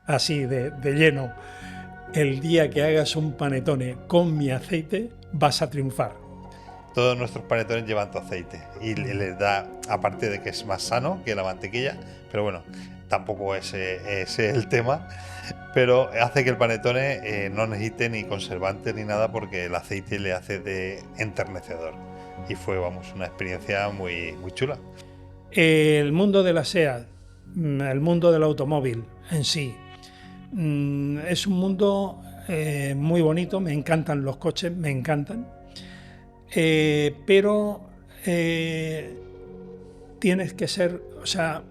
así de lleno, el día que hagas un panetone con mi aceite, vas a triunfar. Todos nuestros panetones llevan tu aceite y les da, aparte de que es más sano que la mantequilla, pero bueno, tampoco ese es el tema, pero hace que el panetone no necesite ni conservantes ni nada porque el aceite le hace de enternecedor. Y fue, vamos, una experiencia muy, muy chula. El mundo de la SEAT, el mundo del automóvil en sí, es un mundo muy bonito, me encantan los coches, me encantan, pero tienes que ser, o sea,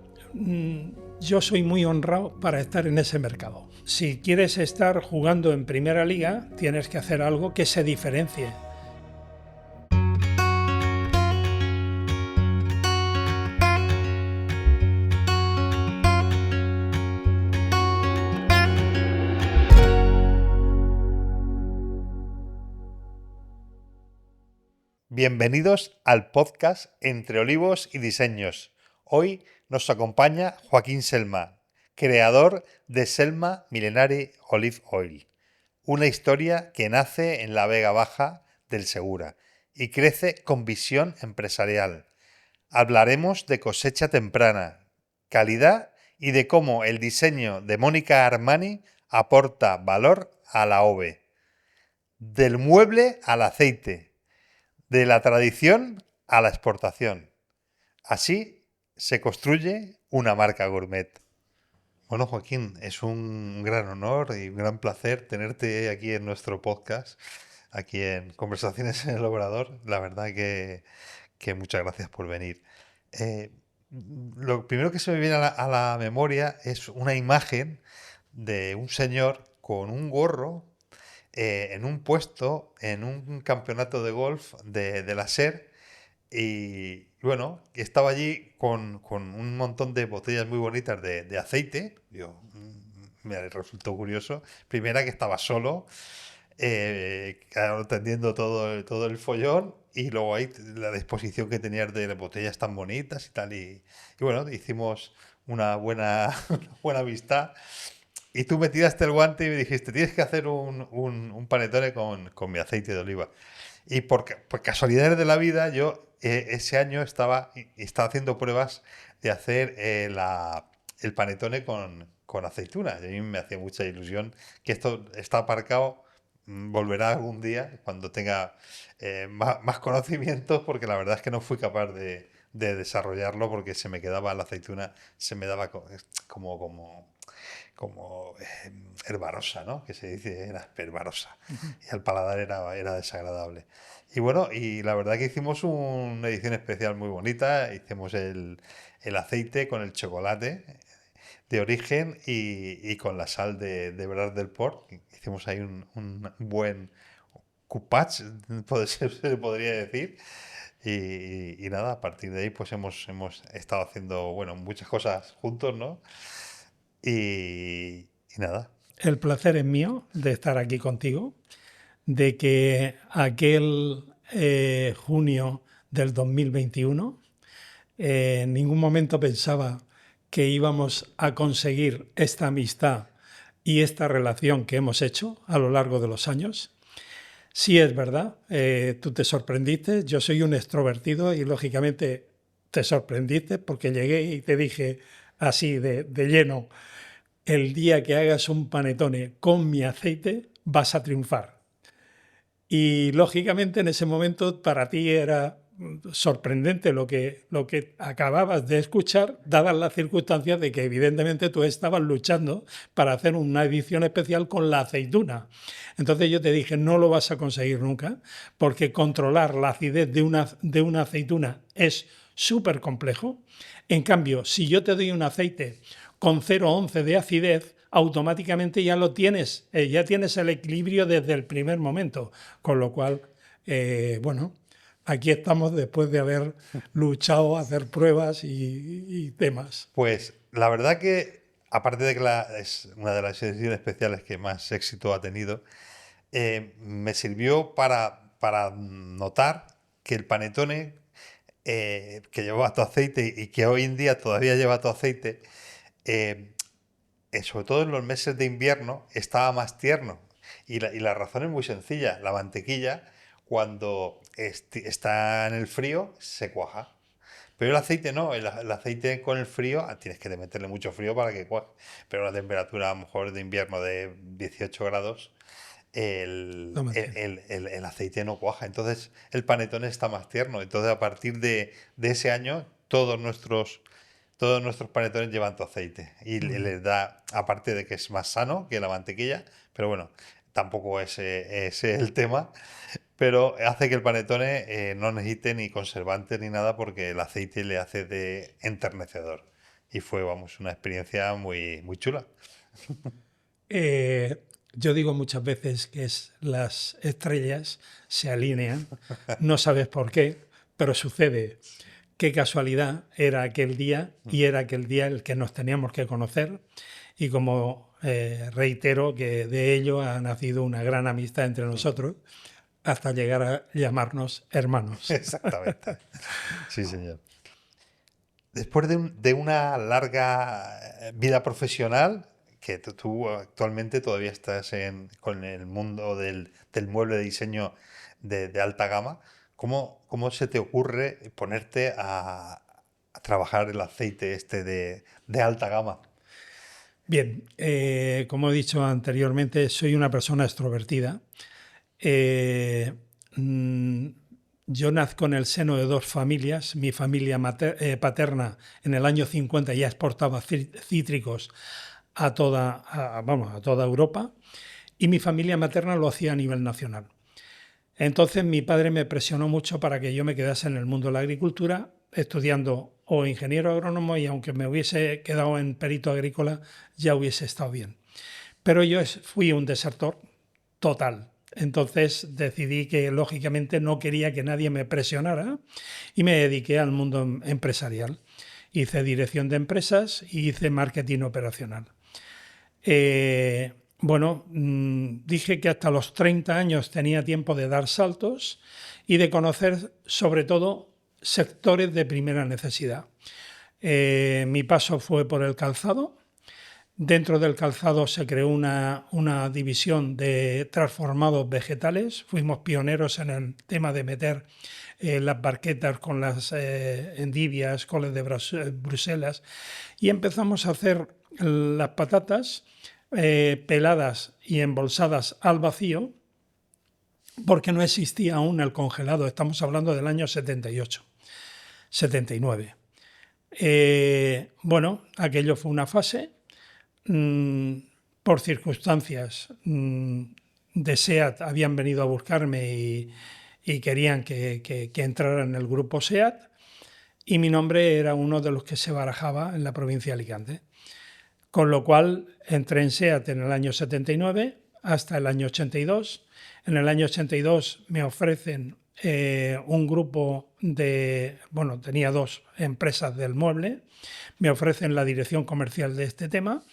yo soy muy honrado para estar en ese mercado. Si quieres estar jugando en primera liga, tienes que hacer algo que se diferencie. Bienvenidos al podcast Entre Olivos y Diseños. Hoy nos acompaña Joaquín Selma, creador de Selma Millenary Olive Oil, una historia que nace en la Vega Baja del Segura y crece con visión empresarial. Hablaremos de cosecha temprana, calidad y de cómo el diseño de Mónica Armani aporta valor a la OVE. Del mueble al aceite, de la tradición a la exportación. Así se construye una marca gourmet. Bueno, Joaquín, es un gran honor y un gran placer tenerte aquí en nuestro podcast, aquí en Conversaciones en el Obrador. La verdad que muchas gracias por venir. Eh, lo primero que se me viene a la memoria es una imagen de un señor con un gorro en un puesto, en un campeonato de golf de la SER, y bueno, estaba allí con un montón de botellas muy bonitas de aceite. Yo, me resultó curioso. Primera, que estaba solo, claro, atendiendo todo el follón, y luego ahí la disposición que tenías de las botellas tan bonitas y tal. Y bueno, hicimos una buena, una buena amistad. Y tú me tiraste el guante y me dijiste, tienes que hacer un panetone con mi aceite de oliva. Y por casualidades de la vida, yo ese año estaba haciendo pruebas de hacer el panetone con aceituna. Y a mí me hacía mucha ilusión que esto está aparcado, volverá algún día cuando tenga más conocimientos, porque la verdad es que no fui capaz de desarrollarlo porque se me quedaba la aceituna, se me daba como herbarosa, ¿no? Que se dice, era herbarosa. Y al paladar era desagradable. Y bueno, y la verdad que hicimos una edición especial muy bonita. Hicimos el aceite con el chocolate de origen y con la sal de Bras del Port. Hicimos ahí un buen coupage, se podría decir. Y nada, a partir de ahí pues hemos estado haciendo, bueno, muchas cosas juntos, ¿no? Y nada. El placer es mío de estar aquí contigo, de que aquel junio del 2021 en ningún momento pensaba que íbamos a conseguir esta amistad y esta relación que hemos hecho a lo largo de los años. Sí, es verdad, tú te sorprendiste, yo soy un extrovertido y lógicamente te sorprendiste porque llegué y te dije así de lleno, el día que hagas un panetone con mi aceite vas a triunfar. Y lógicamente en ese momento para ti era sorprendente lo que acababas de escuchar, dadas las circunstancias de que evidentemente tú estabas luchando para hacer una edición especial con la aceituna. Entonces yo te dije, no lo vas a conseguir nunca, porque controlar la acidez de una aceituna es súper complejo. En cambio, si yo te doy un aceite con 0,11 de acidez, automáticamente ya lo tienes, ya tienes el equilibrio desde el primer momento, con lo cual, bueno, aquí estamos después de haber luchado, hacer pruebas y temas. Pues la verdad que, aparte de que es una de las ediciones especiales que más éxito ha tenido, me sirvió para notar que el panetone que llevaba tu aceite y que hoy en día todavía lleva tu aceite, eh, sobre todo en los meses de invierno, estaba más tierno. Y la razón es muy sencilla. La mantequilla, cuando está en el frío, se cuaja. Pero el aceite no, el aceite con el frío, tienes que meterle mucho frío para que cuaje. Pero a una temperatura a lo mejor de invierno de 18 grados, Lo el, el- mantiene. el- el- el aceite no cuaja. Entonces el panetone está más tierno. Entonces a partir de ese año, todos nuestros panetones llevan tu aceite. Y Muy bien. les da, aparte de que es más sano que la mantequilla, pero bueno, tampoco ese es el tema. Pero hace que el panetone no necesite ni conservantes ni nada porque el aceite le hace de enternecedor. Y fue, vamos, una experiencia muy, muy chula. Eh, yo digo muchas veces que las estrellas se alinean, no sabes por qué, pero sucede. Qué casualidad era aquel día y era aquel día el que nos teníamos que conocer y como reitero que de ello ha nacido una gran amistad entre nosotros hasta llegar a llamarnos hermanos. Exactamente. Sí, señor. Después de una larga vida profesional, que tú actualmente todavía estás con el mundo del mueble de diseño de alta gama, ¿cómo se te ocurre ponerte a trabajar el aceite este de alta gama? Bien, como he dicho anteriormente, soy una persona extrovertida. Eh, mm, yo nazco en el seno de dos familias. Mi familia paterna en el año 50 ya exportaba cítricos vamos, a toda Europa y mi familia materna lo hacía a nivel nacional. Entonces mi padre me presionó mucho para que yo me quedase en el mundo de la agricultura estudiando o ingeniero agrónomo y aunque me hubiese quedado en perito agrícola ya hubiese estado bien. Pero yo fui un desertor total. Entonces decidí que lógicamente no quería que nadie me presionara y me dediqué al mundo empresarial. Hice dirección de empresas y hice marketing operacional. Bueno, dije que hasta los 30 años tenía tiempo de dar saltos y de conocer sobre todo sectores de primera necesidad. Mi paso fue por el calzado. Dentro del calzado se creó una división de transformados vegetales. Fuimos pioneros en el tema de meter las barquetas con las endivias, coles de Bruselas y empezamos a hacer las patatas peladas y embolsadas al vacío porque no existía aún el congelado. Estamos hablando del año 78, 79. Bueno, aquello fue una fase. Por circunstancias de SEAT habían venido a buscarme y querían que entrara en el grupo SEAT y mi nombre era uno de los que se barajaba en la provincia de Alicante. Con lo cual entré en SEAT en el año 79 hasta el año 82. En el año 82 me ofrecen un grupo bueno, tenía dos empresas del mueble, me ofrecen la dirección comercial de este tema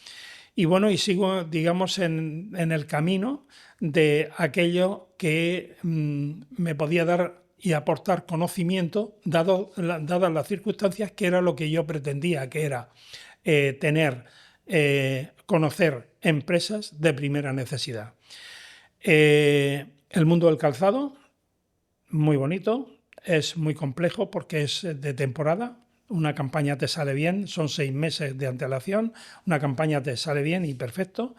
y bueno, y sigo, digamos, en el camino de aquello que me podía dar y aportar conocimiento, dadas las circunstancias, que era lo que yo pretendía, que era conocer empresas de primera necesidad. El mundo del calzado, muy bonito, es muy complejo porque es de temporada. Una campaña te sale bien, son 6 meses de antelación, una campaña te sale bien y perfecto.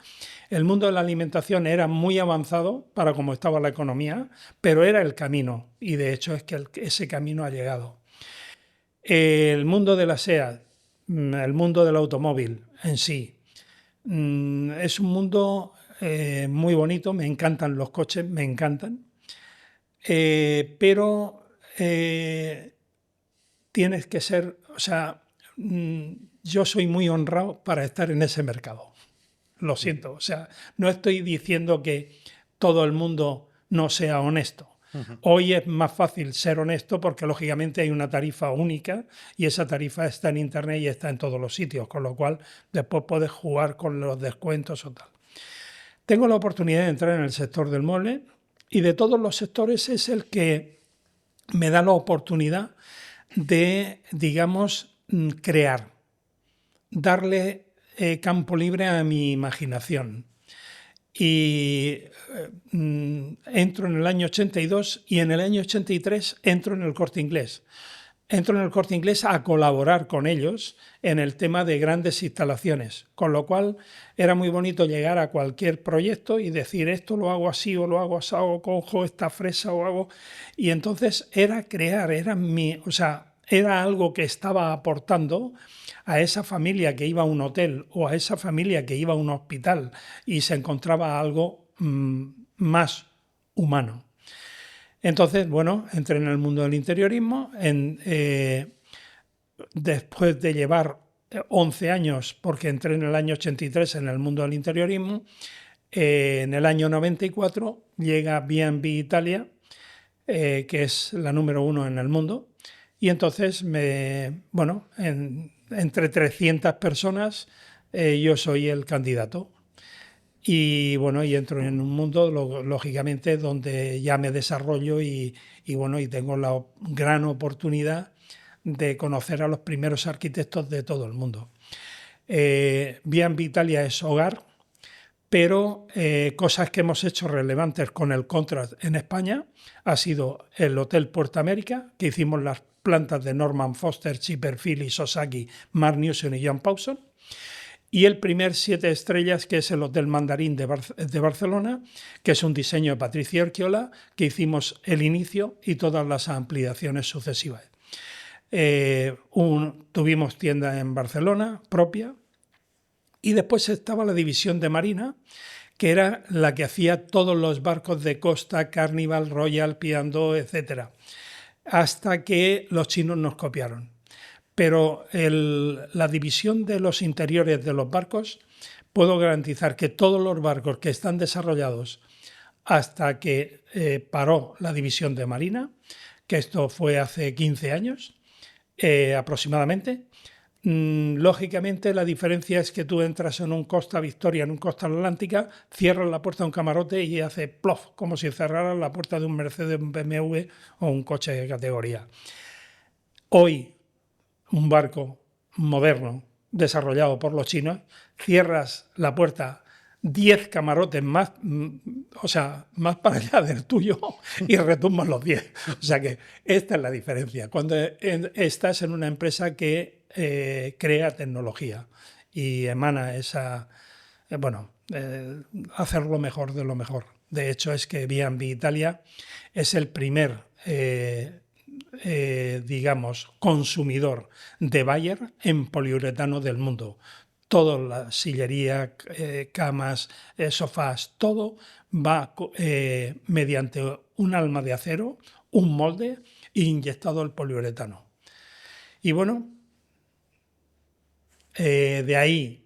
El mundo de la alimentación era muy avanzado para cómo estaba la economía, pero era el camino y de hecho es que ese camino ha llegado. El mundo de la SEAT, el mundo del automóvil en sí, es un mundo muy bonito, me encantan los coches, me encantan, pero tienes que ser, o sea, yo soy muy honrado para estar en ese mercado. Lo siento, o sea, no estoy diciendo que todo el mundo no sea honesto. Hoy es más fácil ser honesto porque lógicamente hay una tarifa única y esa tarifa está en internet y está en todos los sitios, con lo cual después puedes jugar con los descuentos o tal. Tengo la oportunidad de entrar en el sector del mueble y de todos los sectores es el que me da la oportunidad de, digamos, crear, darle campo libre a mi imaginación. Y entro en el año 82 y en el año 83 entro en el Corte Inglés. Entro en el Corte Inglés a colaborar con ellos en el tema de grandes instalaciones, con lo cual era muy bonito llegar a cualquier proyecto y decir esto lo hago así o lo hago así o cojo esta fresa o hago... Y entonces era crear, era algo que estaba aportando a esa familia que iba a un hotel o a esa familia que iba a un hospital y se encontraba algo más humano. Entonces, bueno, entré en el mundo del interiorismo. Después de llevar 11 años, porque entré en el año 83 en el mundo del interiorismo, en el año 94 llega B&B Italia, que es la número 1 en el mundo. Y entonces, entre 300 personas, yo soy el candidato. Y bueno, y entro en un mundo, lógicamente, donde ya me desarrollo y tengo la gran oportunidad de conocer a los primeros arquitectos de todo el mundo. B&B Italia es hogar, pero cosas que hemos hecho relevantes con el Contract en España ha sido el Hotel Puerto América, que hicimos las plantas de Norman Foster, Chipperfield, Sosaki, Mark Newson y John Pawson, y el primer 7 estrellas, que es el Hotel Mandarín de Barcelona, que es un diseño de Patricia Urquiola, que hicimos el inicio y todas las ampliaciones sucesivas. Tuvimos tienda en Barcelona propia, y después estaba la división de Marina, que era la que hacía todos los barcos de Costa, Carnival, Royal, P&O, etc. Hasta que los chinos nos copiaron. Pero la división de los interiores de los barcos, puedo garantizar que todos los barcos que están desarrollados hasta que paró la división de Marina, que esto fue hace 15 años aproximadamente, lógicamente la diferencia es que tú entras en un Costa Victoria, en un Costa Atlántica, cierras la puerta de un camarote y hace plof, como si cerraras la puerta de un Mercedes, un BMW o un coche de categoría. Hoy, un barco moderno desarrollado por los chinos, cierras la puerta 10 camarotes más, más para allá del tuyo y retumban los 10. O sea que esta es la diferencia. Cuando estás en una empresa que crea tecnología y emana hacer lo mejor de lo mejor. De hecho, es que B&B Italia es el primer consumidor de Bayer en poliuretano del mundo. Toda la sillería, camas, sofás, todo va mediante un alma de acero, un molde e inyectado el poliuretano. Y bueno, de ahí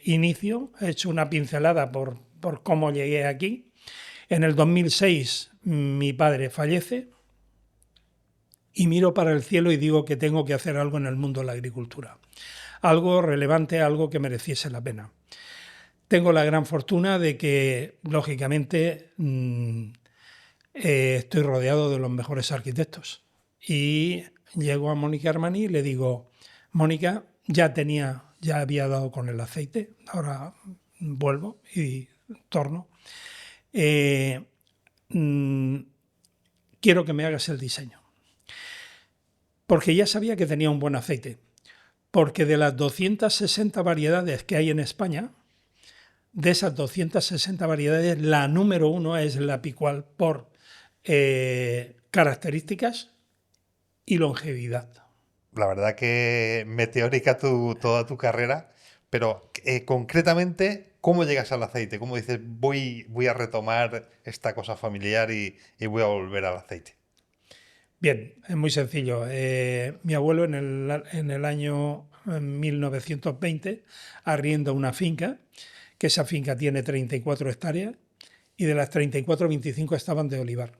inicio, he hecho una pincelada por cómo llegué aquí. En el 2006 mi padre fallece y miro para el cielo y digo que tengo que hacer algo en el mundo de la agricultura. Algo relevante, algo que mereciese la pena. Tengo la gran fortuna de que, lógicamente, estoy rodeado de los mejores arquitectos. Y llego a Mónica Armani y le digo, Mónica, ya había dado con el aceite, ahora vuelvo y torno. Quiero que me hagas el diseño. Porque ya sabía que tenía un buen aceite. Porque de las 260 variedades que hay en España, de esas 260 variedades, la número 1 es la Picual por características y longevidad. La verdad que meteórica toda tu carrera, pero concretamente, ¿cómo llegas al aceite? ¿Cómo dices, voy a retomar esta cosa familiar y voy a volver al aceite? Bien, es muy sencillo. Mi abuelo en el año 1920 arrienda una finca, que esa finca tiene 34 hectáreas y de las 34, 25 estaban de olivar.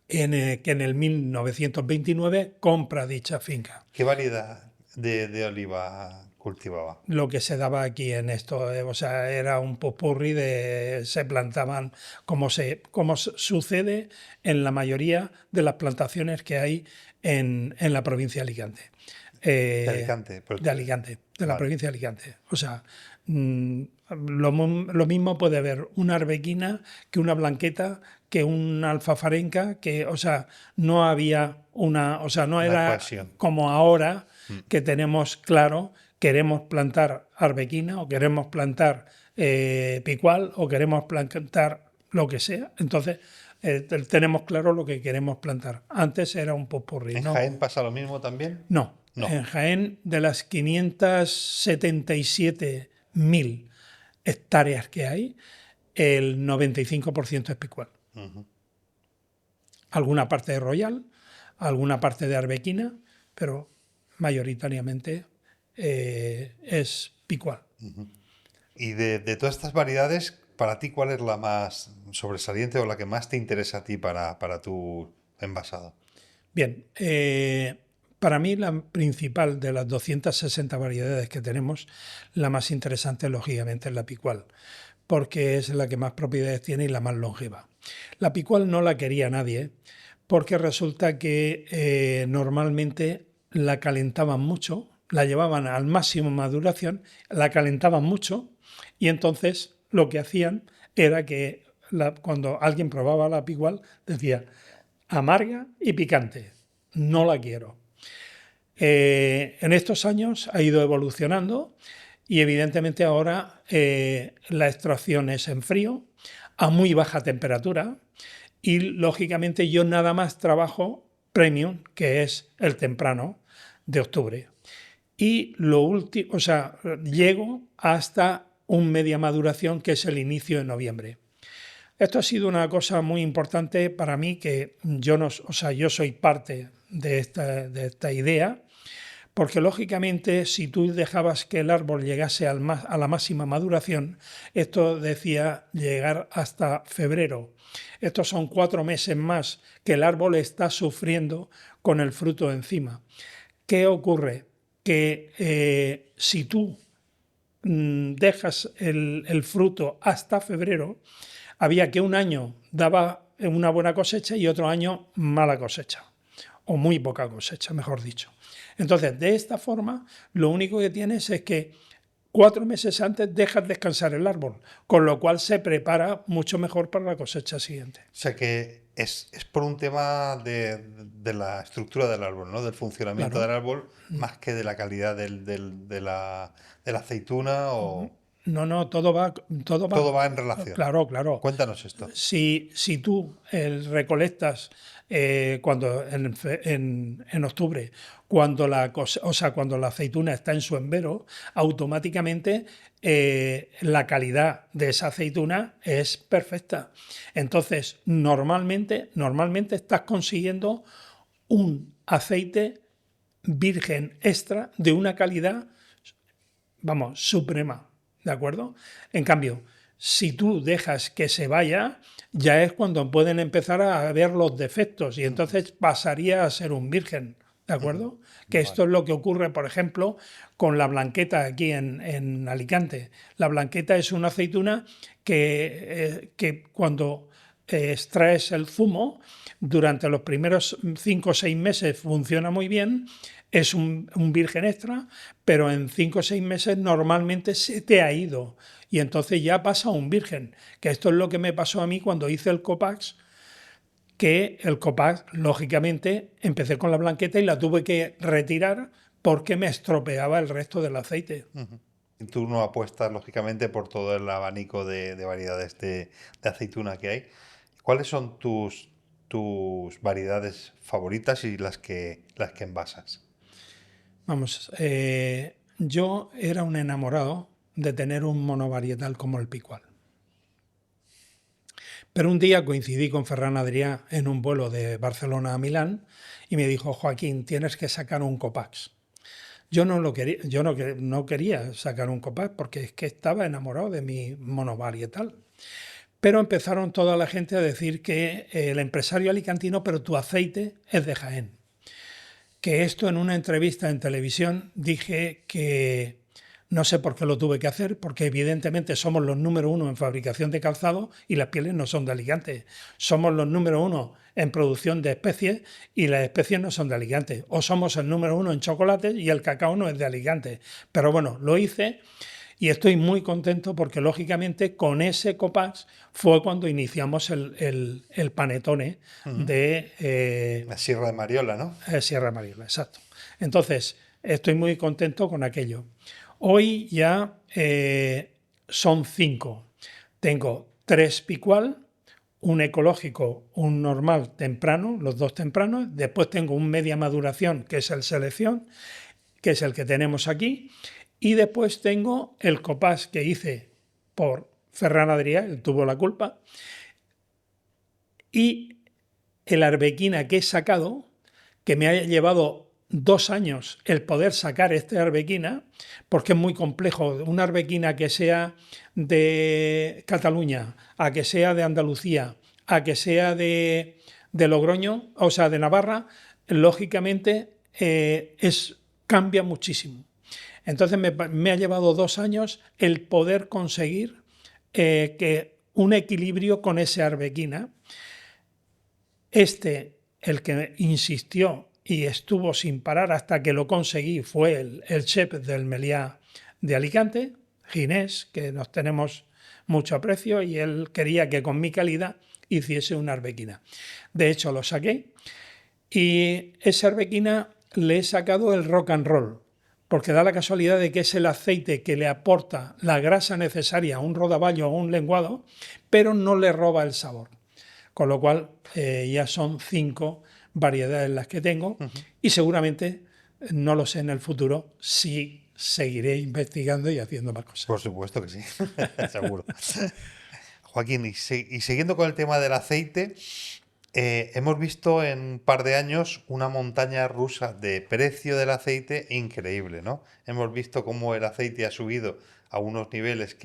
Que en el 1929 compra dicha finca. ¿Qué variedad de oliva cultivaba? Lo que se daba aquí en esto, era un popurrí se plantaban como sucede en la mayoría de las plantaciones que hay en la provincia de Alicante. De Alicante. De Alicante, de la Vale. provincia de Alicante. O sea, lo mismo puede haber una arbequina que una blanqueta, que una alfafarenca, que, o sea, no había una, o sea, no Una era cohesión. como ahora que tenemos claro, queremos plantar arbequina o queremos plantar picual o queremos plantar lo que sea. Entonces, tenemos claro lo que queremos plantar. Antes era un popurrí, ¿En ¿no? Jaén pasa lo mismo también? No, No. en Jaén, de las 577.000 hectáreas que hay, el 95% es picual. Alguna parte de royal, alguna parte de arbequina, pero mayoritariamente es picual. Y de todas estas variedades, para ti, ¿cuál es la más sobresaliente o la que más te interesa a ti para tu envasado? Bien, para mí la principal de las 260 variedades que tenemos, la más interesante lógicamente es la picual, porque es la que más propiedades tiene y la más longeva. La picual no la quería nadie, porque resulta que normalmente la calentaban mucho, la llevaban al máximo maduración, la calentaban mucho y entonces lo que hacían era que cuando alguien probaba la picual decía amarga y picante, no la quiero. En estos años ha ido evolucionando y evidentemente ahora la extracción es en frío, a muy baja temperatura y lógicamente yo nada más trabajo premium, que es el temprano de octubre. Y lo último, o sea, llego hasta un media maduración que es el inicio de noviembre. Esto ha sido una cosa muy importante para mí, que yo no, o sea, yo soy parte de esta idea, porque lógicamente si tú dejabas que el árbol llegase a la máxima maduración, esto decía llegar hasta febrero. Estos son 4 meses más que el árbol está sufriendo con el fruto encima. ¿Qué ocurre? Que si tú dejas el fruto hasta febrero, había que un año daba una buena cosecha y otro año mala cosecha, o muy poca cosecha, mejor dicho. Entonces, de esta forma, lo único que tienes es que 4 meses antes dejas descansar el árbol, con lo cual se prepara mucho mejor para la cosecha siguiente. O sea que es por un tema de la estructura del árbol, ¿no? Del funcionamiento Claro. del árbol, más que de la calidad de la aceituna o... No, todo va. Todo va en relación. Claro, claro. Cuéntanos esto. Si tú recolectas cuando en octubre, cuando cuando la aceituna está en su embero, automáticamente la calidad de esa aceituna es perfecta. Entonces, normalmente estás consiguiendo un aceite virgen extra de una calidad, vamos, suprema, ¿de acuerdo? En cambio, si tú dejas que se vaya, ya es cuando pueden empezar a ver los defectos y entonces pasaría a ser un virgen, ¿de acuerdo? Que esto es lo que ocurre, por ejemplo, con la blanqueta aquí en Alicante. La blanqueta es una aceituna que cuando extraes el zumo, durante los primeros 5 o 6 meses funciona muy bien, es un virgen extra, pero en 5 o 6 meses normalmente se te ha ido y entonces ya pasa a un virgen, que esto es lo que me pasó a mí cuando hice el Copax, que el Copax, lógicamente, empecé con la blanqueta y la tuve que retirar porque me estropeaba el resto del aceite. Y tú no apuestas, lógicamente, por todo el abanico de variedades de aceituna que hay. ¿Cuáles son tus variedades favoritas y las que envasas? Vamos, yo era un enamorado de tener un monovarietal como el picual. Pero un día coincidí con Ferran Adrià en un vuelo de Barcelona a Milán y me dijo: Joaquín, tienes que sacar un Copax. Yo no lo quería, yo no quería sacar un Copax porque es que estaba enamorado de mi monovarietal. Pero empezaron toda la gente a decir que el empresario alicantino, pero tu aceite es de Jaén. Que esto, en una entrevista en televisión dije que No sé por qué lo tuve que hacer, porque evidentemente somos los número uno en fabricación de calzado y las pieles no son de Alicante. Somos los número uno en producción de especies y las especies no son de Alicante. O somos el número uno en chocolates y el cacao no es de Alicante. Pero bueno, lo hice y estoy muy contento porque lógicamente con ese Copax fue cuando iniciamos el panetone de La Sierra de Mariola, ¿no? Sierra Mariola, exacto. Entonces, estoy muy contento con aquello. Hoy ya son 5. Tengo 3 picual, un ecológico, un normal temprano, los 2 tempranos. Después tengo un media maduración, que es el selección, que es el que tenemos aquí. Y después tengo el Copax que hice por Ferran Adrià, él tuvo la culpa. Y el arbequina que he sacado, que me ha llevado 2 años el poder sacar este arbequina, porque es muy complejo. Una arbequina que sea de Cataluña, a que sea de Andalucía, a que sea de Logroño, o sea, de Navarra, lógicamente cambia muchísimo. Entonces me ha llevado 2 años el poder conseguir que un equilibrio con ese arbequina. El que insistió y estuvo sin parar hasta que lo conseguí, fue el chef del Meliá de Alicante, Ginés, que nos tenemos mucho aprecio, y él quería que con mi calidad hiciese una arbequina. De hecho, lo saqué y esa arbequina le he sacado el rock and roll, porque da la casualidad de que es el aceite que le aporta la grasa necesaria a un rodaballo o un lenguado, pero no le roba el sabor. Con lo cual ya son 5 variedades las que tengo y seguramente, no lo sé en el futuro, si seguiré investigando y haciendo más cosas. Por supuesto que sí, seguro. Joaquín, y siguiendo con el tema del aceite, hemos visto en un par de años una montaña rusa de precio del aceite increíble, ¿no? Hemos visto cómo el aceite ha subido a unos niveles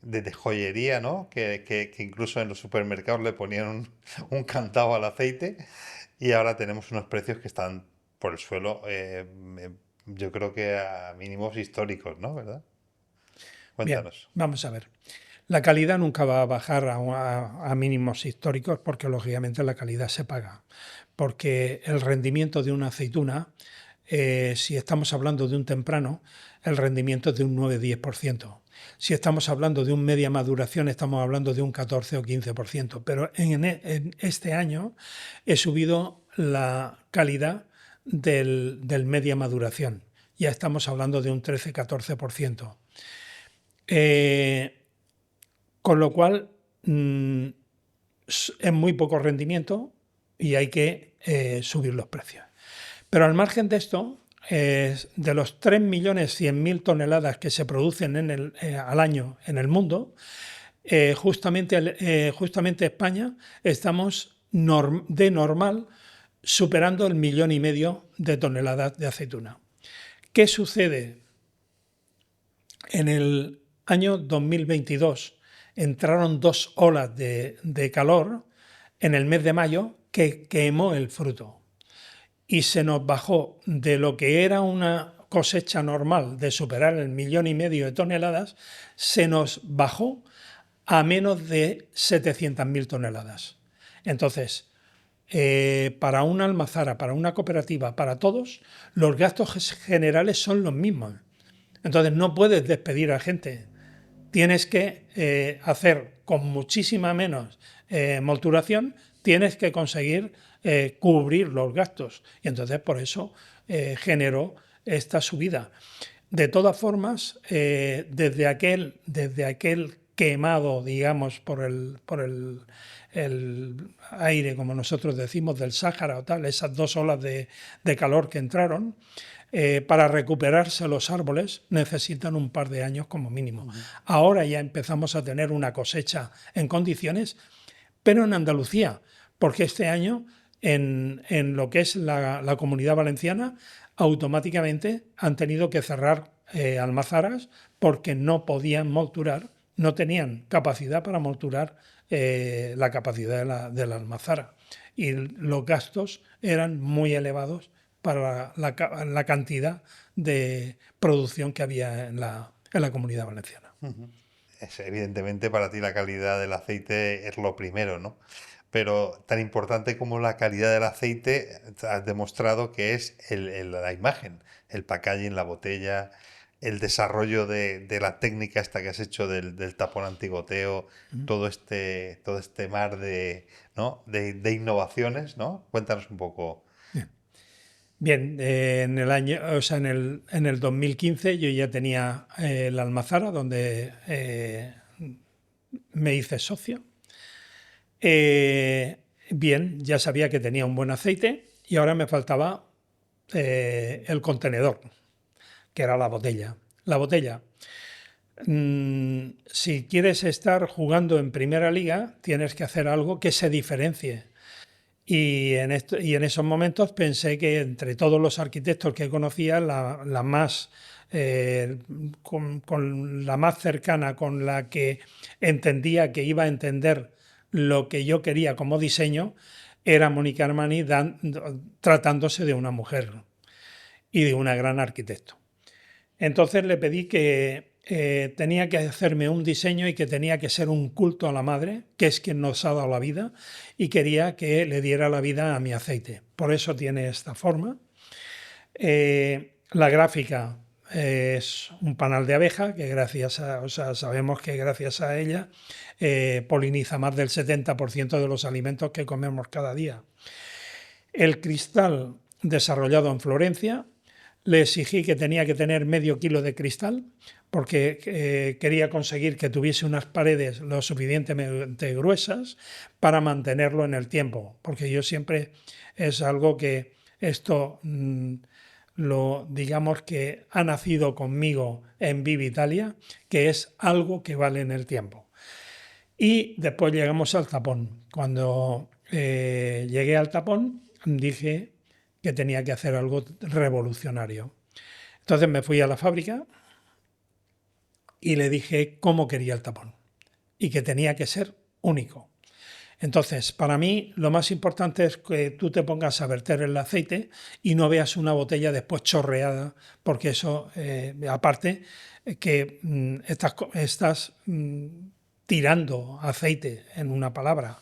de joyería, ¿no? Que incluso en los supermercados le ponían un cantado al aceite y ahora tenemos unos precios que están por el suelo, yo creo que a mínimos históricos, ¿no? ¿Verdad? Bien, Cuéntanos. vamos a ver. La calidad nunca va a bajar a mínimos históricos porque lógicamente la calidad se paga. Porque el rendimiento de una aceituna, si estamos hablando de un temprano, el rendimiento es de un 9-10%. Si estamos hablando de un media maduración, estamos hablando de un 14 o 15%. Pero en este año he subido la calidad del media maduración. Ya estamos hablando de un 13-14%. Con lo cual es muy poco rendimiento y hay que subir los precios. Pero al margen de esto, de los 3.100.000 toneladas que se producen al año en el mundo, justamente España estamos de normal superando el 1,5 millones de toneladas de aceituna. ¿Qué sucede? En el año 2022 entraron 2 olas de calor en el mes de mayo que quemó el fruto y se nos bajó de lo que era una cosecha normal de superar el 1,5 millones de toneladas, se nos bajó a menos de 700.000 toneladas. Entonces, para una almazara, para una cooperativa, para todos, los gastos generales son los mismos. Entonces no puedes despedir a gente. Tienes que hacer con muchísima menos molturación, tienes que conseguir cubrir los gastos. Y entonces por eso generó esta subida. De todas formas, desde aquel quemado, digamos, por el aire, como nosotros decimos, del Sáhara o tal, esas 2 olas de calor que entraron, para recuperarse los árboles necesitan un par de años como mínimo. Ahora ya empezamos a tener una cosecha en condiciones, pero en Andalucía, porque este año en lo que es la Comunidad Valenciana automáticamente han tenido que cerrar almazaras porque no podían molturar, no tenían capacidad para molturar la capacidad de la almazara y los gastos eran muy elevados para la cantidad de producción que había en la Comunidad Valenciana. Evidentemente para ti la calidad del aceite es lo primero, ¿no? Pero tan importante como la calidad del aceite, has demostrado que es la imagen, el packaging, la botella, el desarrollo de la técnica esta que has hecho del tapón antigoteo, todo este mar de, ¿no? de innovaciones, ¿no? Cuéntanos un poco. Bien, en el año, o sea, en el 2015 yo ya tenía la Almazara, donde me hice socio. Bien, ya sabía que tenía un buen aceite y ahora me faltaba el contenedor, que era la botella. La botella, si quieres estar jugando en primera liga, tienes que hacer algo que se diferencie. Y en esos momentos pensé que entre todos los arquitectos que conocía, la más con la más cercana, con la que entendía que iba a entender lo que yo quería como diseño, era Mónica Armani, tratándose de una mujer y de una gran arquitecto. Entonces le pedí que tenía que hacerme un diseño y que tenía que ser un culto a la madre, que es quien nos ha dado la vida, y quería que le diera la vida a mi aceite. Por eso tiene esta forma. La gráfica es un panal de abeja, que sabemos que gracias a ella poliniza más del 70% de los alimentos que comemos cada día. El cristal desarrollado en Florencia, le exigí que tenía que tener medio kilo de cristal porque quería conseguir que tuviese unas paredes lo suficientemente gruesas para mantenerlo en el tiempo, porque yo siempre es algo que esto digamos que ha nacido conmigo en Vivitalia, que es algo que vale en el tiempo. Y después llegamos al tapón. Cuando llegué al tapón dije que tenía que hacer algo revolucionario. Entonces me fui a la fábrica y le dije cómo quería el tapón y que tenía que ser único. Entonces, para mí lo más importante es que tú te pongas a verter el aceite y no veas una botella después chorreada, porque eso, aparte, que estás tirando aceite, en una palabra.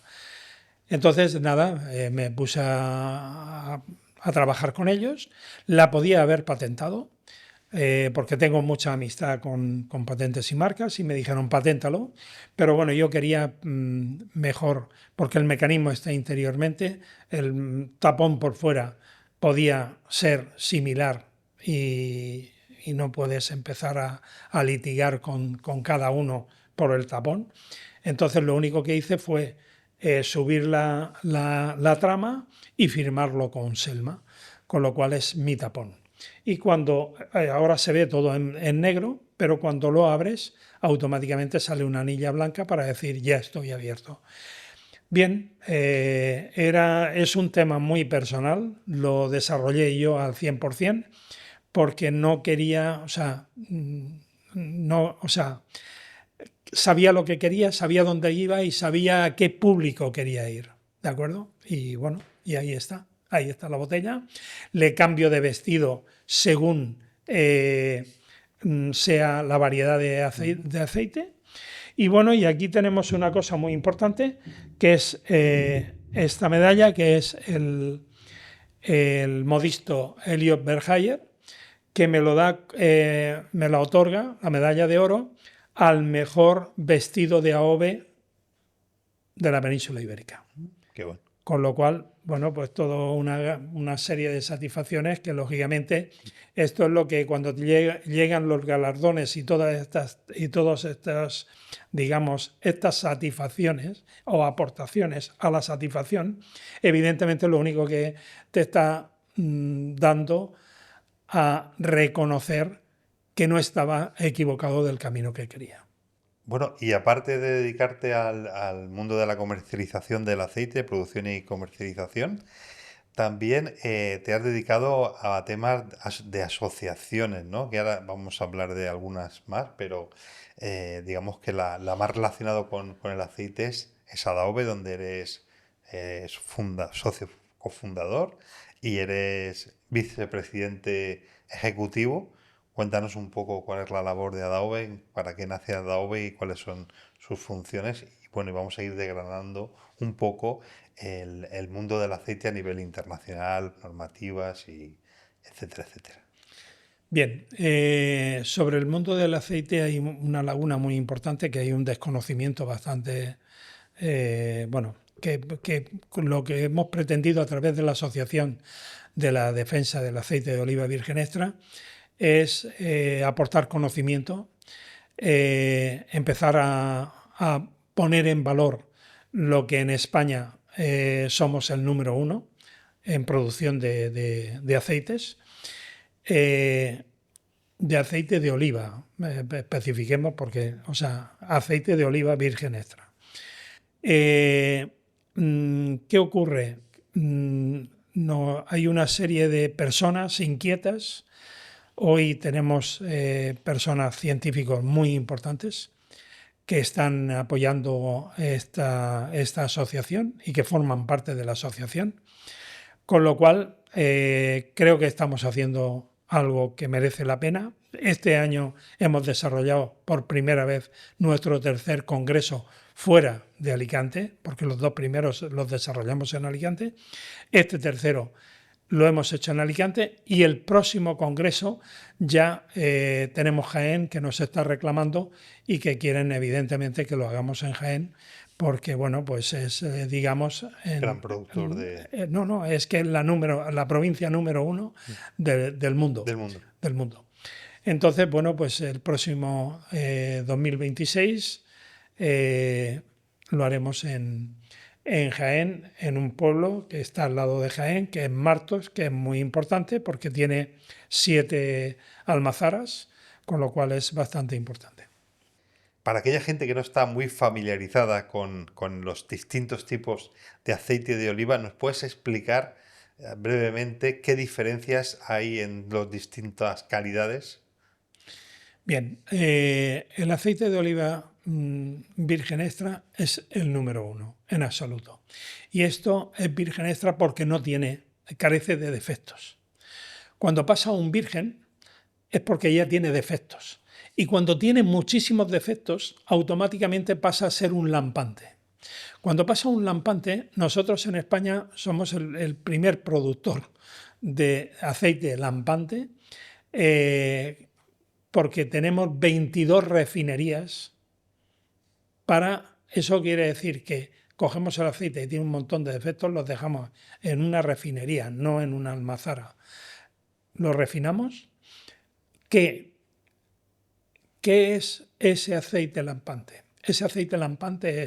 Entonces, nada, me puse a trabajar con ellos. La podía haber patentado, porque tengo mucha amistad con patentes y marcas y me dijeron paténtalo, pero bueno, yo quería mejor, porque el mecanismo está interiormente, el tapón por fuera podía ser similar y no puedes empezar a litigar con cada uno por el tapón. Entonces lo único que hice fue subir la trama y firmarlo con Selma, con lo cual es mi tapón. Y cuando ahora se ve todo en negro, pero cuando lo abres automáticamente sale una anilla blanca para decir ya estoy abierto. Bien, es un tema muy personal, lo desarrollé yo al 100% porque no quería, sabía lo que quería, sabía dónde iba y sabía a qué público quería ir, ¿de acuerdo? Y bueno, y ahí está la botella. Le cambio de vestido según sea la variedad de aceite. Y bueno, y aquí tenemos una cosa muy importante, que es esta medalla, que es el modisto Elliot Berhayer, que me la otorga, la medalla de oro, al mejor vestido de AOVE de la península ibérica. Qué bueno. Con lo cual, bueno, pues toda una serie de satisfacciones que lógicamente esto es lo que cuando llegan los galardones y todas estas, digamos, estas satisfacciones o aportaciones a la satisfacción, evidentemente lo único que te está dando a reconocer que no estaba equivocado del camino que quería. Bueno, y aparte de dedicarte al mundo de la comercialización del aceite, producción y comercialización, también te has dedicado a temas de asociaciones, ¿no? Que ahora vamos a hablar de algunas más, pero digamos que la más relacionada con el aceite es Adaove, donde eres socio cofundador, y eres vicepresidente ejecutivo. Cuéntanos un poco cuál es la labor de Adobe, para qué nace Adobe y cuáles son sus funciones. Y bueno, y vamos a ir desgranando un poco el mundo del aceite a nivel internacional, normativas y etcétera, etcétera. Bien, sobre el mundo del aceite hay una laguna muy importante, que hay un desconocimiento bastante, bueno, que lo que hemos pretendido a través de la Asociación de la Defensa del Aceite de Oliva Virgen Extra es aportar conocimiento, empezar a poner en valor lo que en España somos el número uno en producción de aceites. De aceite de oliva, especifiquemos porque, o sea, aceite de oliva virgen extra. ¿Qué ocurre? No, hay una serie de personas inquietas. Hoy tenemos personas científicos muy importantes que están apoyando esta asociación y que forman parte de la asociación, con lo cual creo que estamos haciendo algo que merece la pena. Este año hemos desarrollado por primera vez nuestro tercer congreso fuera de Alicante, porque los dos primeros los desarrollamos en Alicante. Este tercero lo hemos hecho en Alicante y el próximo congreso ya tenemos Jaén, que nos está reclamando y que quieren evidentemente que lo hagamos en Jaén, porque bueno, pues es, digamos, Gran productor no, es que es la provincia número uno del mundo, del mundo. del mundo. Entonces, bueno, pues el próximo 2026 lo haremos en Jaén, en un pueblo que está al lado de Jaén, que es Martos, que es muy importante porque tiene 7 almazaras, con lo cual es bastante importante. Para aquella gente que no está muy familiarizada con los distintos tipos de aceite de oliva, ¿nos puedes explicar brevemente qué diferencias hay en las distintas calidades? Bien, el aceite de oliva virgen extra es el número uno en absoluto. Y esto es virgen extra porque carece de defectos. Cuando pasa a un virgen es porque ya tiene defectos. Y cuando tiene muchísimos defectos, automáticamente pasa a ser un lampante. Cuando pasa un lampante, nosotros en España somos el primer productor de aceite lampante, porque tenemos 22 refinerías. Eso quiere decir que cogemos el aceite y tiene un montón de defectos, los dejamos en una refinería, no en una almazara. Lo refinamos. ¿Qué es ese aceite lampante? Ese aceite lampante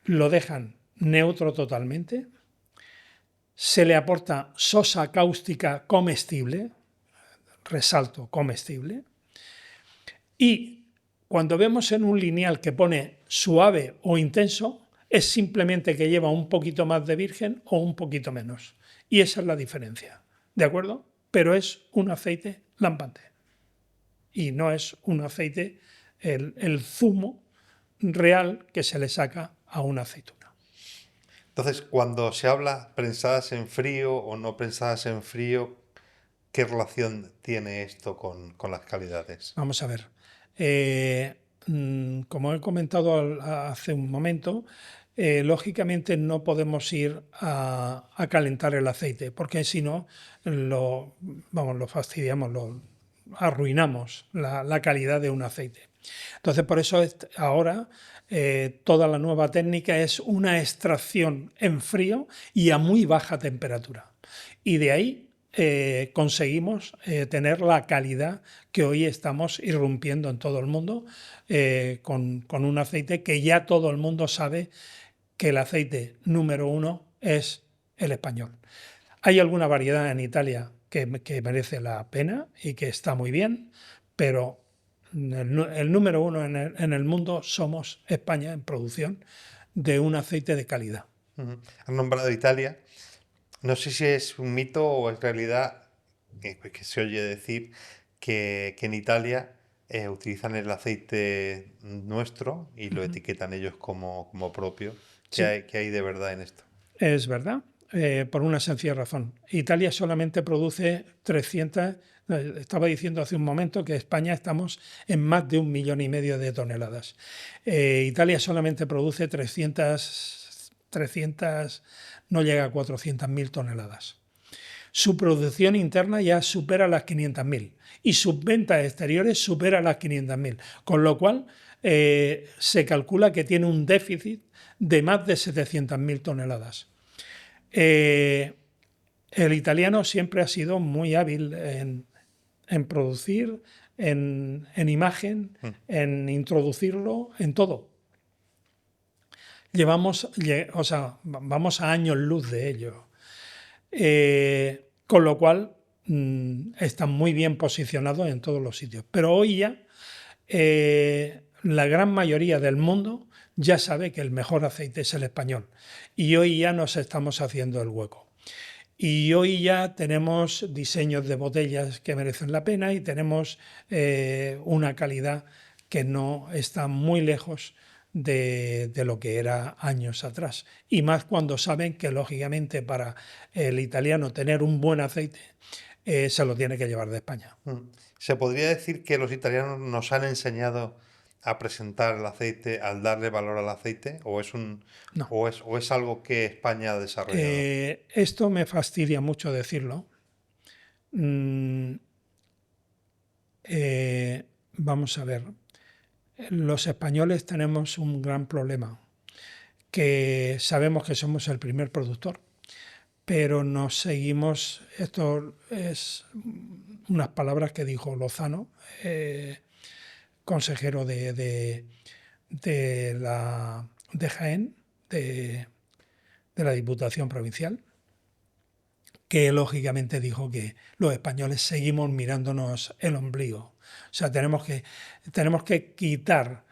lo dejan neutro totalmente, se le aporta sosa cáustica comestible, resalto comestible, y cuando vemos en un lineal que pone suave o intenso, es simplemente que lleva un poquito más de virgen o un poquito menos. Y esa es la diferencia, ¿de acuerdo? Pero es un aceite lampante. Y no es un aceite, el zumo real que se le saca a una aceituna. Entonces, cuando se habla prensadas en frío o no prensadas en frío, ¿qué relación tiene esto con las calidades? Vamos a ver. Como he comentado hace un momento, lógicamente no podemos ir a calentar el aceite, porque si no lo fastidiamos, lo arruinamos la calidad de un aceite. Entonces, por eso ahora toda la nueva técnica es una extracción en frío y a muy baja temperatura. Y de ahí conseguimos tener la calidad que hoy estamos irrumpiendo en todo el mundo, con un aceite que ya todo el mundo sabe que el aceite número uno es el español. Hay alguna variedad en Italia que merece la pena y que está muy bien, pero el número uno en el mundo somos España en producción de un aceite de calidad. Has nombrado Italia. No sé si es un mito o es realidad que se oye decir que en Italia utilizan el aceite nuestro y lo etiquetan ellos como propio. Sí, Qué hay de verdad en esto? es verdad. por una sencilla razón. Italia solamente produce 300, estaba diciendo hace un momento que España estamos en más de 1,5 millones de toneladas. Italia solamente produce 300, no llega a 400.000 toneladas. Su producción interna ya supera las 500.000 y sus ventas exteriores superan las 500.000, con lo cual se calcula que tiene un déficit de más de 700.000 toneladas. El italiano siempre ha sido muy hábil en producir, en imagen, en introducirlo, en todo. Vamos a años luz de ello. Con lo cual están muy bien posicionados en todos los sitios. Pero hoy ya la gran mayoría del mundo ya sabe que el mejor aceite es el español. Y hoy ya nos estamos haciendo el hueco. Y hoy ya tenemos diseños de botellas que merecen la pena y tenemos una calidad que no está muy lejos de lo que era años atrás. Y más cuando saben que, lógicamente, para el italiano tener un buen aceite se lo tiene que llevar de España. ¿Se podría decir que los italianos nos han enseñado a presentar el aceite, al darle valor al aceite? ¿O es, No. o es algo que España ha desarrollado? Esto me fastidia mucho decirlo. Vamos a ver. Los españoles tenemos un gran problema, que sabemos que somos el primer productor, pero nos seguimos, esto es unas palabras que dijo Lozano, consejero de Jaén, de la Diputación Provincial, que lógicamente dijo que los españoles seguimos mirándonos el ombligo. O sea, tenemos que quitar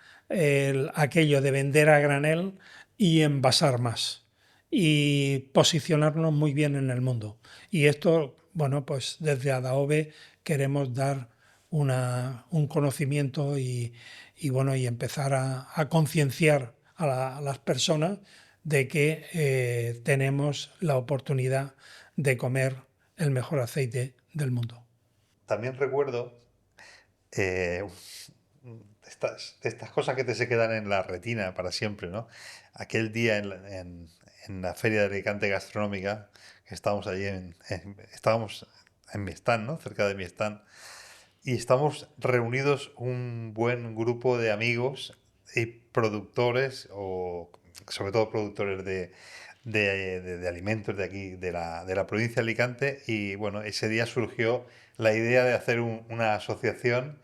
aquello de vender a granel y envasar más y posicionarnos muy bien en el mundo. Y esto, bueno, pues desde Adaove queremos dar un conocimiento y empezar a concienciar a las personas de que tenemos la oportunidad de comer el mejor aceite del mundo. También recuerdo estas cosas que te se quedan en la retina para siempre, ¿no? Aquel día en la Feria de Alicante Gastronómica, que estábamos allí, estábamos en mi stand, ¿no? Cerca de mi stand, y estamos reunidos un buen grupo de amigos y productores, o sobre todo productores de alimentos de aquí, de la provincia de Alicante, y bueno, ese día surgió la idea de hacer una asociación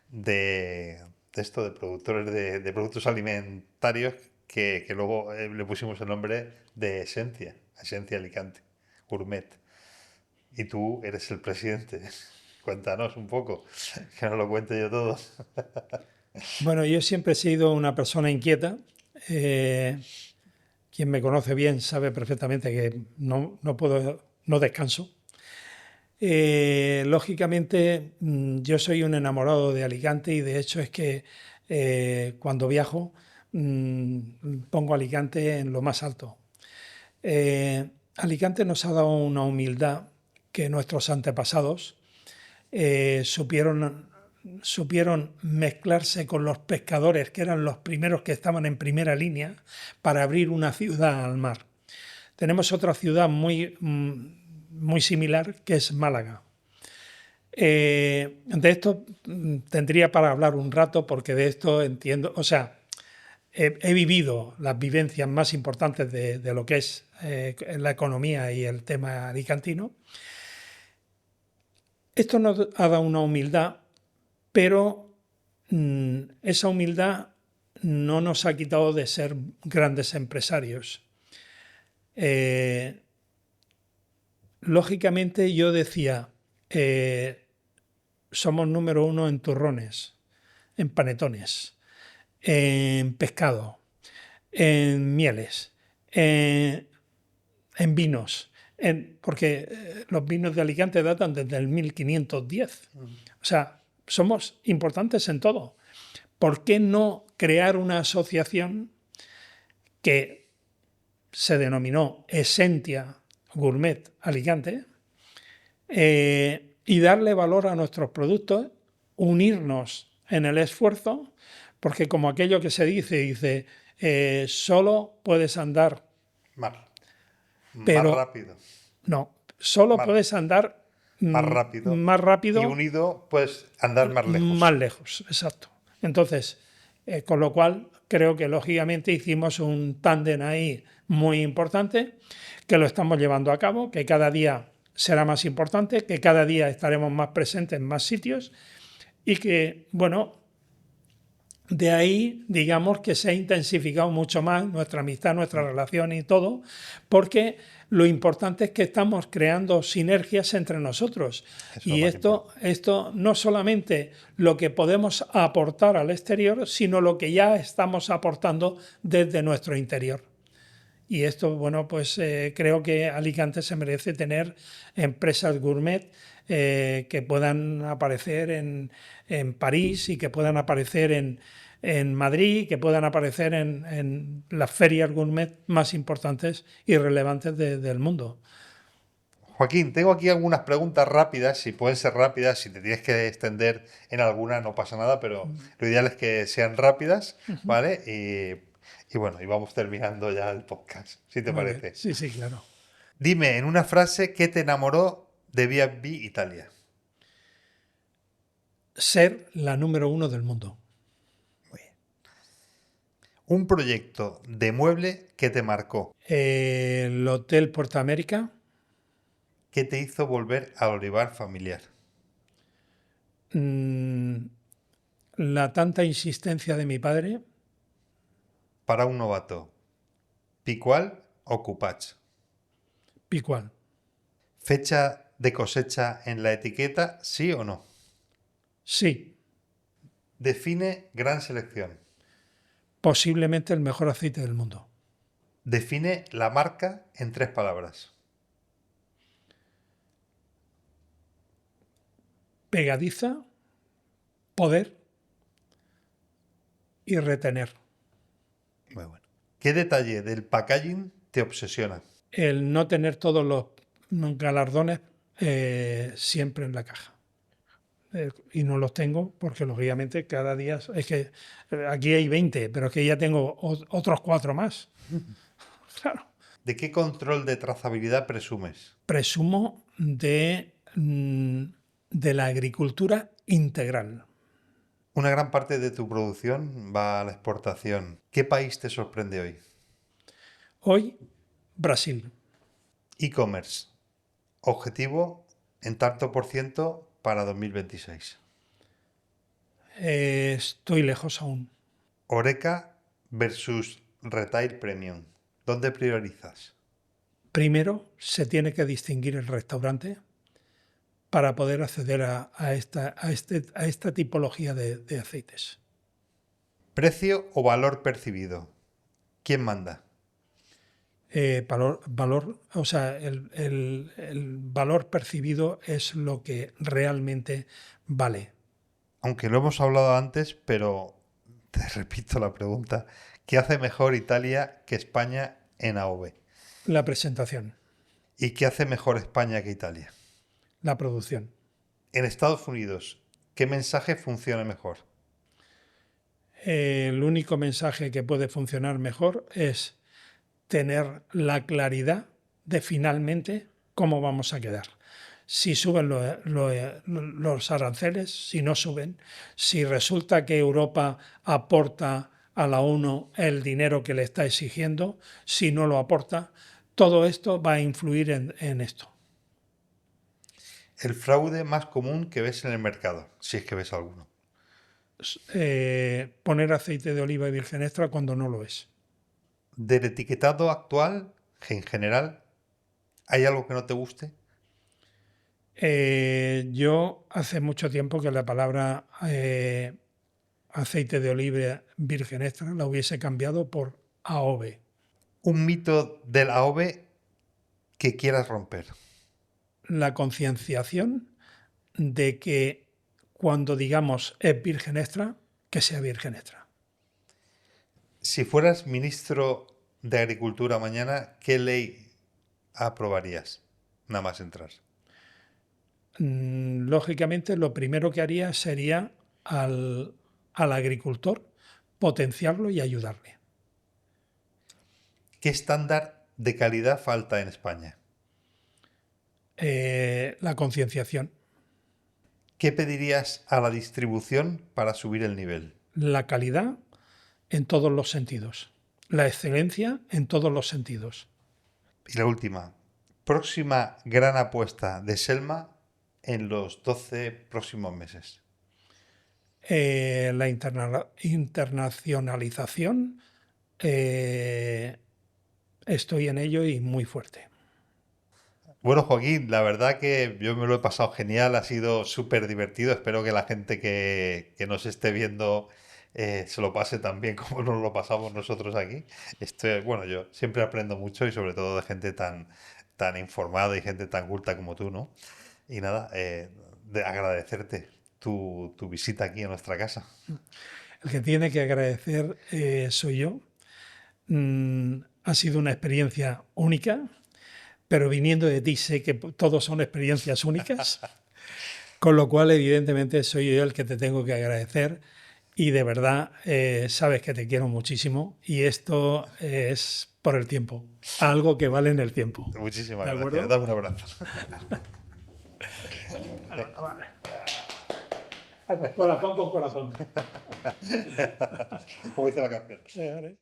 de esto, de productores de productos alimentarios que luego le pusimos el nombre de Esencia Alicante, Gourmet. Y tú eres el presidente. Cuéntanos un poco, que no lo cuente yo todo. Bueno, yo siempre he sido una persona inquieta. Quien me conoce bien sabe perfectamente que no descanso. Lógicamente, yo soy un enamorado de Alicante y de hecho es que cuando viajo pongo Alicante en lo más alto. Alicante nos ha dado una humildad que nuestros antepasados supieron mezclarse con los pescadores, que eran los primeros que estaban en primera línea para abrir una ciudad al mar. Tenemos otra ciudad muy similar, que es Málaga. De esto tendría para hablar un rato, porque de esto entiendo, o sea, he vivido las vivencias más importantes de lo que es la economía y el tema alicantino. Esto nos ha dado una humildad, pero esa humildad no nos ha quitado de ser grandes empresarios. Lógicamente yo decía, somos número 1 en turrones, en panetones, en pescado, en mieles, en vinos, porque los vinos de Alicante datan desde el 1510. O sea, somos importantes en todo. ¿Por qué no crear una asociación que se denominó Esencia Gourmet Alicante, y darle valor a nuestros productos, unirnos en el esfuerzo, porque como aquello que se dice, solo puedes andar, Más pero rápido. no, solo Más, puedes andar más rápido. más Y rápido, unido, puedes andar más lejos. más lejos, exacto. Entonces, con lo cual, creo que lógicamente hicimos un tándem ahí muy importante, que lo estamos llevando a cabo, que cada día será más importante, que cada día estaremos más presentes en más sitios y que, bueno, de ahí, digamos que se ha intensificado mucho más nuestra amistad, nuestra relación y todo, porque lo importante es que estamos creando sinergias entre nosotros. Eso es Y más importante. esto no solamente lo que podemos aportar al exterior, sino lo que ya estamos aportando desde nuestro interior. Y esto, bueno, pues creo que Alicante se merece tener empresas gourmet que puedan aparecer en París y que puedan aparecer en Madrid, que puedan aparecer en las ferias gourmet más importantes y relevantes del mundo. Joaquín, tengo aquí algunas preguntas rápidas, si pueden ser rápidas, si te tienes que extender en alguna no pasa nada, pero lo ideal es que sean rápidas, ¿vale? Y bueno, y vamos terminando ya el podcast, si te Muy bien, parece. sí, sí, claro. Dime en una frase qué te enamoró de B&B Italia. Ser la número uno del mundo. Un proyecto de mueble que te marcó, El Hotel Puerto América, que te hizo volver al olivar familiar. mm, la tanta insistencia de mi padre, Para un novato, ¿picual o cupach? Picual. ¿Fecha de cosecha en la etiqueta, sí o no? Sí, Define gran selección. posiblemente el mejor aceite del mundo. Define la marca en 3 palabras. Pegadiza, poder y retener. Muy bueno. ¿Qué detalle del packaging te obsesiona? El no tener todos los galardones siempre en la caja. Y no los tengo porque lógicamente cada día es que aquí hay 20, pero es que ya tengo otros 4 más. Claro. ¿De qué control de trazabilidad presumes? Presumo de la agricultura integral. Una gran parte de tu producción va a la exportación. ¿Qué país te sorprende hoy? Hoy, Brasil. E-commerce. Objetivo en tanto por ciento para 2026. Estoy lejos aún. Oreca versus Retail Premium. ¿Dónde priorizas? Primero, se tiene que distinguir el restaurante para poder acceder a esta tipología de aceites. ¿Precio o valor percibido? ¿Quién manda? O sea, el valor percibido es lo que realmente vale. Aunque lo hemos hablado antes, pero te repito la pregunta. ¿Qué hace mejor Italia que España en AOV? La presentación, ¿Y qué hace mejor España que Italia? la producción. En Estados Unidos, ¿qué mensaje funciona mejor? El único mensaje que puede funcionar mejor es tener la claridad de finalmente cómo vamos a quedar. Si suben los aranceles, si no suben, si resulta que Europa aporta a la ONU el dinero que le está exigiendo, si no lo aporta, todo esto va a influir en esto. El fraude más común que ves en el mercado, si es que ves alguno. Poner aceite de oliva virgen extra cuando no lo es. Del etiquetado actual, en general, ¿hay algo que no te guste? Yo hace mucho tiempo que la palabra aceite de oliva virgen extra la hubiese cambiado por AOV. Un mito del AOV que quieras romper. La concienciación de que cuando digamos es virgen extra, que sea virgen extra. Si fueras ministro de Agricultura mañana, ¿qué ley aprobarías? Nada más entrar. Lógicamente, lo primero que haría sería al agricultor potenciarlo y ayudarle. ¿Qué estándar de calidad falta en España? La concienciación, ¿Qué pedirías a la distribución para subir el nivel? la calidad en todos los sentidos, la excelencia en todos los sentidos. Y la última, próxima gran apuesta de Selma en los 12 próximos meses. La internacionalización, estoy en ello y muy fuerte. Bueno, Joaquín, la verdad que yo me lo he pasado genial, ha sido súper divertido. Espero que la gente que nos esté viendo se lo pase tan bien como nos lo pasamos nosotros aquí. Bueno, yo siempre aprendo mucho y sobre todo de gente tan informada y gente tan culta como tú, ¿no? Y nada, de agradecerte tu visita aquí a nuestra casa. El que tiene que agradecer soy yo. Ha sido una experiencia única, pero viniendo de ti sé que todos son experiencias únicas, con lo cual evidentemente soy yo el que te tengo que agradecer y de verdad sabes que te quiero muchísimo y esto es por el tiempo, algo que vale en el tiempo. Muchísimas ¿De gracias. acuerdo? Dame un abrazo. Corazón con corazón. Como dice la canción. Vale.